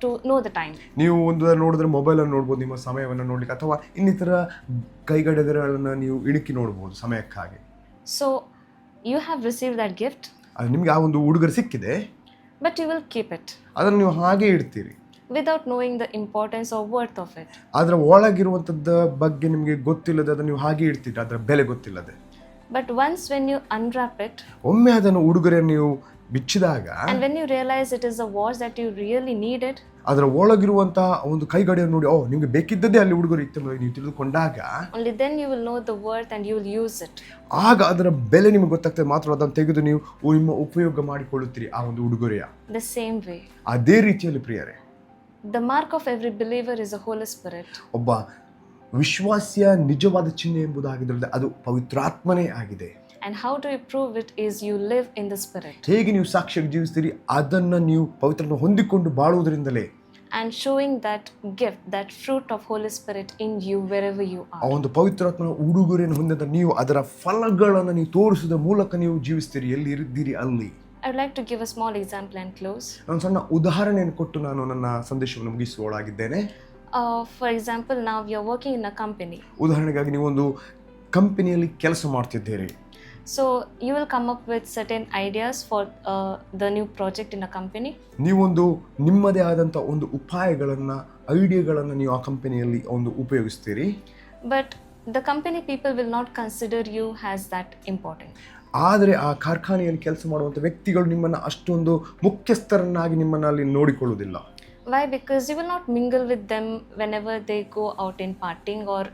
to know the time. ನೀವು ಒಂದು ನೋಡಿದ್ರೆ ಮೊಬೈಲನ್ನು ನೋಡ್ಬೋದು, ನಿಮ್ಮ ಸಮಯವನ್ನು ನೋಡ್ಲಿಕ್ಕೆ, ಅಥವಾ ಇನ್ನಿತರ ಕೈಗಡಿಯಾರಗಳನ್ನು ನೀವು ಇಣುಕಿ ನೋಡ್ಬೋದು ಸಮಯಕ್ಕಾಗಿ. So you have received that gift. ಅದು ನಿಮಗೆ ಆ ಒಂದು ಉಡುಗೊರೆ ಸಿಕ್ಕಿದೆ, but you will keep it ಅದನ್ನು ನೀವು ಹಾಗೆ ಇಡ್ತೀರಿ without knowing the importance or worth of it. ಅದರ ಒಳಗಿರುವಂಥದ್ದ ಬಗ್ಗೆ ನಿಮಗೆ ಗೊತ್ತಿಲ್ಲದೆ ಅದನ್ನು ನೀವು ಹಾಗೆ ಇಡ್ತೀರಿ, ಅದರ ಬೆಲೆ ಗೊತ್ತಿಲ್ಲದೆ. But once when you unwrap it, ಒಮ್ಮೆ ಅದನ್ನು ಉಡುಗೊರೆಯನ್ನು ನೀವು ಬಿಚ್ಚಿದಾಗ, and when you realize it is a watch that you really needed, ಅದರ ಒಳಗಿರುವಂತಹ ಒಂದು ಕೈಗಡಿಯನ್ನು ನೋಡಿ, ನಿಮಗೆ ಬೇಕಿದ್ದದೇ ಅಲ್ಲಿ ಉಡುಗೊರೆ ಇತ್ತು ನೀವು ತಿಳಿದುಕೊಂಡಾಗ, only then you will know the worth and you will use it. ಆಗ ಅದರ ಬೆಲೆ ನಿಮಗೆ ಗೊತ್ತಾಗ್ತದೆ. ಮಾತ್ರ ಅದನ್ನು ತೆಗೆದು ನೀವು ನಿಮ್ಮ ಉಪಯೋಗ ಮಾಡಿಕೊಳ್ಳುತ್ತೀರಿ ಆ ಒಂದು ಉಡುಗೊರೆಯ. The same way, ಅದೇ ರೀತಿಯಲ್ಲಿ ಪ್ರಿಯರೇ, the mark of every believer is the Holy Spirit. ಒಬ್ಬ ವಿಶ್ವಾಸಿಯ ನಿಜವಾದ ಚಿಹ್ನೆ ಎಂಬುದಾಗಿದ್ದರೆ ಅದು ಪವಿತ್ರಾತ್ಮನೇ ಆಗಿದೆ. And how do you prove it is you live in the Spirit. ಹೇಗೆ ನೀವು ಸಾಕ್ಷಿಯಾಗಿ ಜೀವಿಸ್ತೀರಿ ಅದನ್ನು ನೀವು ಪವಿತ್ರನ ಹೊಂದಿಕೊಂಡು ಬಾಳುವುದರಿಂದಲೇ, and showing that gift, that fruit of Holy Spirit in you wherever you ಆ are. ಒಂದು ಪವಿತ್ರಾತ್ಮನ ಉಡುಗೊರೆಯನ್ನು ಹೊಂದಿದ ನೀವು ಅದರ ಫಲಗಳನ್ನು ನೀವು ತೋರಿಸುವ ಮೂಲಕ ನೀವು ಜೀವಿಸ್ತೀರಿ ಎಲ್ಲಿ ಇರಿದ್ದೀರಿ ಅಲ್ಲಿ. I would like to give a small example and close. ನಾನು ಸಣ್ಣ ಉದಾಹರಣೆಯನ್ನು ಕೊಟ್ಟು ನಾನು ನನ್ನ ಸಂದೇಶವನ್ನು ಮುಗಿಸುವಳಾಗಿದ್ದೇನೆ. For example, now you are working in a company. ಉದಾಹರಣೆಗಾಗಿ ನೀವು ಒಂದು ಕಂಪನಿಯಲ್ಲಿ ಕೆಲಸ ಮಾಡ್ತಿದ್ದೀರಿ. So you will come up with certain ideas for the new project in a company. ನೀವೊಂದು ನಿಮ್ಮದೇ ಆದಂಥ ಒಂದು ಉಪಾಯಗಳನ್ನು, ಐಡಿಯಾಗಳನ್ನು ನೀವು ಆ ಕಂಪನಿಯಲ್ಲಿ ಒಂದು ಉಪಯೋಗಿಸ್ತೀರಿ. But the company people will not consider you as that important. ಆದರೆ ಆ ಕಾರ್ಖಾನೆಯಲ್ಲಿ ಕೆಲಸ ಮಾಡುವಂಥ ವ್ಯಕ್ತಿಗಳು ನಿಮ್ಮನ್ನು ಅಷ್ಟೊಂದು ಮುಖ್ಯಸ್ಥರನ್ನಾಗಿ ನಿಮ್ಮನ್ನು ಅಲ್ಲಿ ನೋಡಿಕೊಳ್ಳುವುದಿಲ್ಲ. Why? Because you will not mingle with them whenever they go out in partying or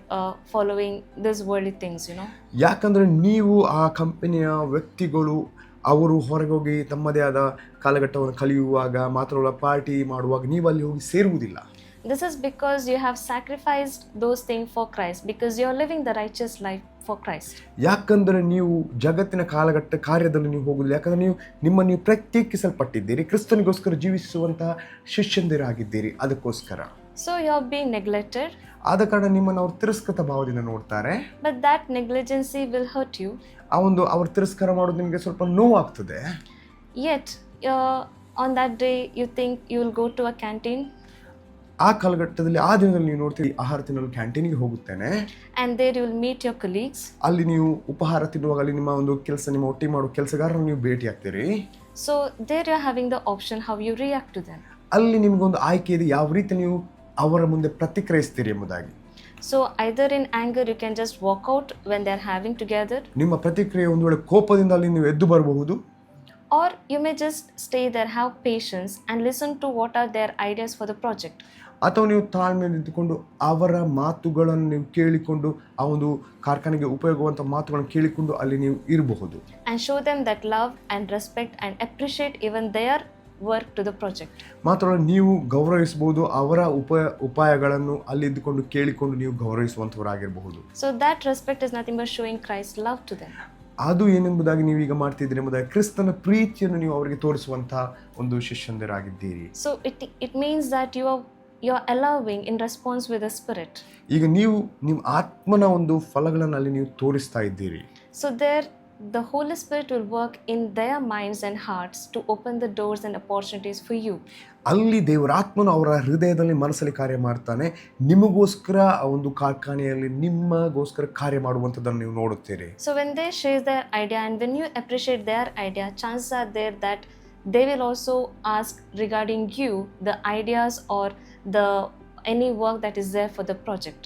following these worldly things, you know. ಯಾಕಂದರೆ ನೀವು ಆ ಕಂಪನಿಯ ವ್ಯಕ್ತಿಗಳು ಅವರು ಹೊರಗೆ ಹೋಗಿ ತಮ್ಮದೇ ಆದ ಕಾಲಘಟ್ಟವನ್ನು ಕಲಿಯುವಾಗ ಮಾತ್ರವಲ್ಲ ಪಾರ್ಟಿ ಮಾಡುವಾಗ ನೀವು ಅಲ್ಲಿ ಹೋಗಿ ಸೇರುವುದಿಲ್ಲ. This is because you have sacrificed those things for Christ, because you are living the righteous life for Christ. ಯಾಕಂದರೆ ನೀವು ಜಗತ್ತಿನ ಕಾಲಘಟ್ಟ ಕಾರ್ಯದಲ್ಲಿ ನೀವು ಹೋಗುದಿಲ್ಲ. ಯಾಕಂದರೆ ನೀವು ಪ್ರತ್ಯೇಕಿಸಲ್ಪಟ್ಟಿದ್ದೀರಿ, ಕ್ರಿಸ್ತನಿಗೋಸ್ಕರ ಜೀವಿಸುವಂತಹ ಶಿಷ್ಯಂದಿರಾಗಿದ್ದೀರಿ. ಅದಕ್ಕೋಸ್ಕರ So you are being neglected. ಆದ ಕಾರಣ ನಿಮ್ಮನ್ನು ಅವರು ತಿರಸ್ಕೃತ ಭಾವದಿಂದ ನೋಡ್ತಾರೆ. But that negligency will hurt you. ಆ ಒಂದು ಅವರು ತಿರಸ್ಕಾರ ಮಾಡೋದು ನಿಮಗೆ ಸ್ವಲ್ಪ ನೋವಾಗ್ತದೆ. Yet on that day you think you will go to a canteen. ಆ ಕಾಲಘಟ್ಟದಲ್ಲಿ ಆ ದಿನದಲ್ಲಿ ನೀವು ನೋಡ್ತೀರಿ ಆಹಾರ ತಿನ್ನಲು ಕ್ಯಾಂಟೀನಿಗೆ ಹೋಗುತ್ತೇನೆ. And there you will meet your colleagues. ಅಲ್ಲಿ ನೀವು ಉಪಹಾರ ತಿನ್ನುವಾಗ ಅಲ್ಲಿ ನಿಮ್ಮ ಒಂದು ನಿಮ್ಮ ಒಟ್ಟಿಗೆ ಮಾಡೋ ಕೆಲಸಗಾರರನ್ನು ನೀವು ಭೇಟಿ ಆಗ್ತೀರಿ. So there you are having the option how you react to them. ಅಲ್ಲಿ ನಿಮಗೊಂದು ಆಯ್ಕೆ ಇದೆ, ಯಾವ ರೀತಿ ನೀವು ಅವರ ಮುಂದೆ ಪ್ರತಿಕ್ರಿಯಿಸ್ತೀರಿ ಎಂಬುದಾಗಿ. So either in anger you can just walk out when they are having together. ನಿಮ್ಮ ಪ್ರತಿಕ್ರಿಯೆ ಒಂದು ವೇಳೆ ಕೋಪದಿಂದ ಅಲ್ಲಿ ನೀವು ಎದ್ದು ಬರಬಹುದು. Or you may just stay there, have patience and listen to what are their ideas for the project. ಅಥವಾ ನೀವು ತಾಳ್ಮೆಯಲ್ಲಿ ನಿಂತುಕೊಂಡು ಅವರ ಮಾತುಗಳನ್ನು ನೀವು ಕೇಳಿಕೊಂಡು ಆ ಒಂದು ಕಾರ್ಖಾನೆಗೆ ಉಪಯೋಗವಂಥ ಮಾತುಗಳನ್ನು ಕೇಳಿಕೊಂಡು ಅಲ್ಲಿ ನೀವು ಇರಬಹುದು. And show them that love and respect and appreciate even their work to the project. ಮಾತ್ರ ನೀವು ಗೌರವಿಸಬಹುದು, ಅವರ ಉಪಾಯಗಳನ್ನು ಅಲ್ಲಿ ಇದ್ದುಕೊಂಡು ಕೇಳಿಕೊಂಡು ನೀವು ಗೌರವಿಸುವಂಥವರಾಗಿರಬಹುದು. So that respect is nothing but showing Christ's love to them. ಅದು ಏನೆಂಬುದಾಗಿ ನೀವು ಈಗ ಮಾಡ್ತಿದ್ದೀರಿ ಎಂಬುದಾಗಿ ಕ್ರಿಸ್ತನ ಪ್ರೀತಿಯನ್ನು ನೀವು ಅವರಿಗೆ ತೋರಿಸುವಂತಹ ಒಂದು ಶಿಷ್ಯಂದಿರಾಗಿದ್ದೀರಿ. So it means that you are allowing in response with the Spirit. ಈಗ ನೀವು ನಿಮ್ಮ ಆತ್ಮನ ಒಂದು ಫಲಗಳನ್ನು ಅಲ್ಲಿ ನೀವು ತೋರಿಸ್ತಾ ಇದ್ದೀರಿ. So there the Holy Spirit will work in their minds and hearts to open the doors and opportunities for you. ಅಲ್ಲಿ ದೇವರಾತ್ಮನು ಅವರ ಹೃದಯದಲ್ಲಿ ಮನಸ್ಸಲ್ಲಿ ಕಾರ್ಯ ಮಾಡ್ತಾನೆ. ನಿಮಗೋಸ್ಕರ ಆ ಒಂದು ಕಾರ್ಖಾನೆಯಲ್ಲಿ ನಿಮಗೋಸ್ಕರ ಕಾರ್ಯ ಮಾಡುವಂಥದ್ದನ್ನು ನೀವು ನೋಡುತ್ತೀರಿ. So when they share their idea and when you appreciate their idea, chances are there that they will also ask regarding you the ideas or the any work that is there for the project.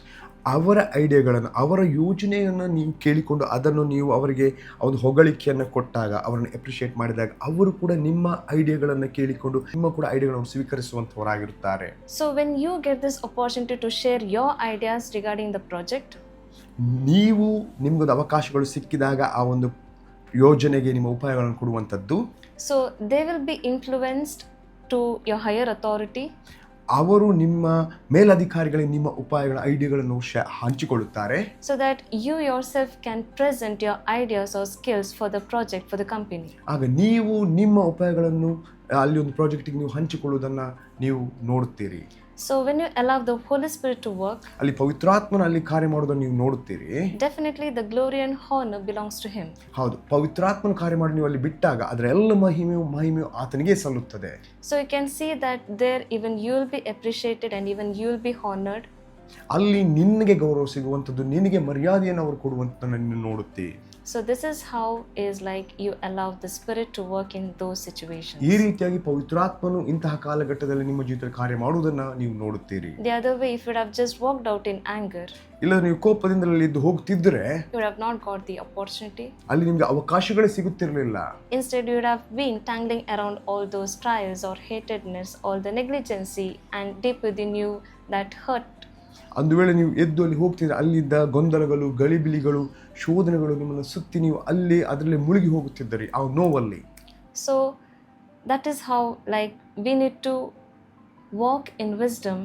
ಅವರ ಐಡಿಯಾಗಳನ್ನು, ಅವರ ಯೋಜನೆಯನ್ನು ನೀವು ಕೇಳಿಕೊಂಡು ಅದನ್ನು ನೀವು ಅವರಿಗೆ ಒಂದು ಹೊಗಳಿಕೆಯನ್ನು ಕೊಟ್ಟಾಗ, ಅವರನ್ನು ಅಪ್ರಿಷಿಯೇಟ್ ಮಾಡಿದಾಗ, ಅವರು ಕೂಡ ನಿಮ್ಮ ಐಡಿಯಾಗಳನ್ನು ಕೇಳಿಕೊಂಡು ನಿಮ್ಮ ಕೂಡ ಐಡಿಯಾಗಳನ್ನು ಸ್ವೀಕರಿಸುವಂಥವರಾಗಿರುತ್ತಾರೆ. So when you get this opportunity to share your ideas regarding the project, ನೀವು ನಿಮಗೊಂದು ಅವಕಾಶಗಳು ಸಿಕ್ಕಿದಾಗ ಆ ಒಂದು ಯೋಜನೆಗೆ ನಿಮ್ಮ ಉಪಾಯಗಳನ್ನು ಕೊಡುವಂಥದ್ದು, so they will be influenced to your higher authority. ಅವರು ನಿಮ್ಮ ಮೇಲಧಿಕಾರಿಗಳಿಗೆ ನಿಮ್ಮ ಉಪಾಯಗಳ ಐಡಿಯಾಗಳನ್ನು ಹಂಚಿಕೊಳ್ಳುತ್ತಾರೆ. So that you yourself can present your ideas or skills for the project, for the company. ಆಗ ನೀವು ನಿಮ್ಮ ಉಪಾಯಗಳನ್ನು ಅಲ್ಲಿ ಒಂದು ಪ್ರಾಜೆಕ್ಟಿಗೆ ನೀವು ಹಂಚಿಕೊಳ್ಳುವುದನ್ನು ನೀವು ನೋಡುತ್ತೀರಿ. So when you allow the Holy Spirit to work, ಅಲ್ಲಿ ಪವಿತ್ರಾತ್ಮನ ಅಲ್ಲಿ ಕಾರ್ಯ ಮಾಡೋದನ್ನು ನೀವು ನೋಡುತ್ತೀರಿ. definitely the glory and honor belongs to him. ಹೌದು, ಪವಿತ್ರಾತ್ಮನ ಕಾರ್ಯ ಮಾಡಿ ನೀವು ಅಲ್ಲಿ ಬಿಟ್ಟಾಗ ಅದರ ಎಲ್ಲ ಮಹಿಮೆಯು ಆತನಿಗೆ ಸಲ್ಲುತ್ತದೆ. So you can see that there even you will be appreciated and even you will be honored. ಅಲ್ಲಿ ನಿನಗೆ ಗೌರವ ಸಿಗುವಂಥದ್ದು, ನಿನಗೆ ಮರ್ಯಾದೆಯನ್ನು ಅವರು ಕೊಡುವಂಥದ್ದನ್ನು ನೀನು ನೋಡುತ್ತೀ. So this is how is like you allow the Spirit to work in those situations. ಈ ರೀತಿಯಾಗಿ ಪವಿತ್ರಾತ್ಮನು ಇಂತಹ ಕಾಲಘಟ್ಟದಲ್ಲಿ ನಿಮ್ಮ ಜೀವಿತದಲ್ಲಿ ಕಾರ್ಯ ಮಾಡುವುದನ್ನು ನೀವು ನೋಡುತ್ತೀರಿ. The other way, if you would have just walked out in anger, ಇಲ್ಲ ನೀವು ಕೋಪದಿಂದಲೇ ಇದ್ದು ಹೋಗ್ತಿದ್ರೆ you would have not got the opportunity. ಅಲ್ಲಿ ನಿಮಗೆ ಅವಕಾಶಗಳೇ ಸಿಗುತ್ತಿರಲಿಲ್ಲ. Instead, you would have been tangling around all those trials or hatedness, all the negligency, and deep within you that hurt. ಒಂದು ವೇಳೆ ನೀವು ಎದ್ದು ಅಲ್ಲಿ ಹೋಗ್ತಿದ್ರೆ ಅಲ್ಲಿದ್ದ ಗೊಂದಲಗಳು, ಗಲಿಬಿಲಿಗಳು, ಶೋಧನೆಗಳು ನಿಮ್ಮನ್ನು ಸುತ್ತಿ ನೀವು ಅಲ್ಲಿ ಅದರಲ್ಲಿ ಮುಳುಗಿ ಹೋಗುತ್ತಿದ್ದೀರಿ ಆ ನೋವಲ್ಲಿ. So that is how like we need to walk in wisdom,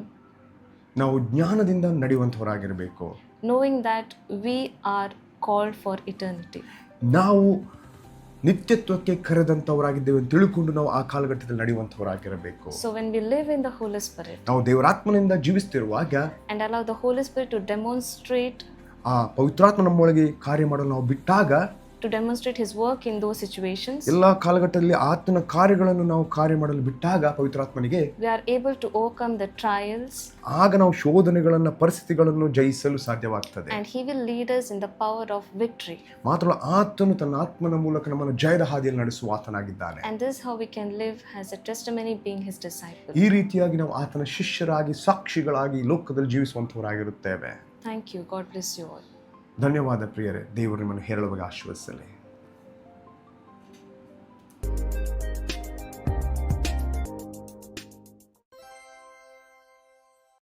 ನಾವು ಜ್ಞಾನದಿಂದ ನಡೆಯುವಂಥವರಾಗಿರಬೇಕು. knowing that we are called for eternity. ನಾವು ನಿತ್ಯತ್ವಕ್ಕೆ ಕರೆದಂಥವರಾಗಿದ್ದೇವೆ ಅಂತ ತಿಳ್ಕೊಂಡು ನಾವು ಆ ಕಾಲಘಟ್ಟದಲ್ಲಿ ನಡೆಯುವಂಥವರಾಗಿರಬೇಕು. So when we live in the Holy Spirit, ನಾವು ದೇವರಾತ್ಮನಿಂದ ಜೀವಿಸ್ತಿರುವಾಗ and allow the Holy Spirit to demonstrate ಆ ಪವಿತ್ರಾತ್ಮ ನಮ್ಮೊಳಗೆ ಕಾರ್ಯ ಮಾಡಲು ನಾವು ಬಿಟ್ಟಾಗ, to demonstrate his work in those situations, ಎಲ್ಲ ಕಾಲಘಟ್ಟದಲ್ಲಿ ಆತನ ಕಾರ್ಯಗಳನ್ನು ನಾವು ಕಾರ್ಯ ಮಾಡಲು ಬಿಟ್ಟಾಗ ಪವಿತ್ರಾತ್ಮನಿಗೆ we are able to overcome the trials, ಆಗ ನಾವು ಶೋಧನೆಗಳನ್ನು, ಪರಿಸ್ಥಿತಿಗಳನ್ನು ಜಯಿಸಲು ಸಾಧ್ಯವಾಗ್ತದೆ. and he will lead us in the power of victory. ಮಾತ್ರ ಆತನು ತನ್ನ ಆತ್ಮನ ಮೂಲಕ ನಮ್ಮನ್ನು ಜಯದ ಹಾದಿಯಲ್ಲಿ ನಡೆಸುವ ಆತನಾಗಿದ್ದಾನೆ. And this is how we can live as a testimony being his disciple. ಈ ರೀತಿಯಾಗಿ ನಾವು ಆತನ ಶಿಷ್ಯರಾಗಿ, ಸಾಕ್ಷಿಗಳಾಗಿ ಲೋಕದಲ್ಲಿ ಜೀವಿಸುವಂತವರಾಗಿರುತ್ತೇವೆ. Thank you. God bless you all. ಧನ್ಯವಾದ ಪ್ರಿಯರೇ. ದೇವರು ನಿಮ್ಮನ್ನು ಹೇರಳವಾಗಿ ಆಶೀರ್ವದಿಸಲಿ.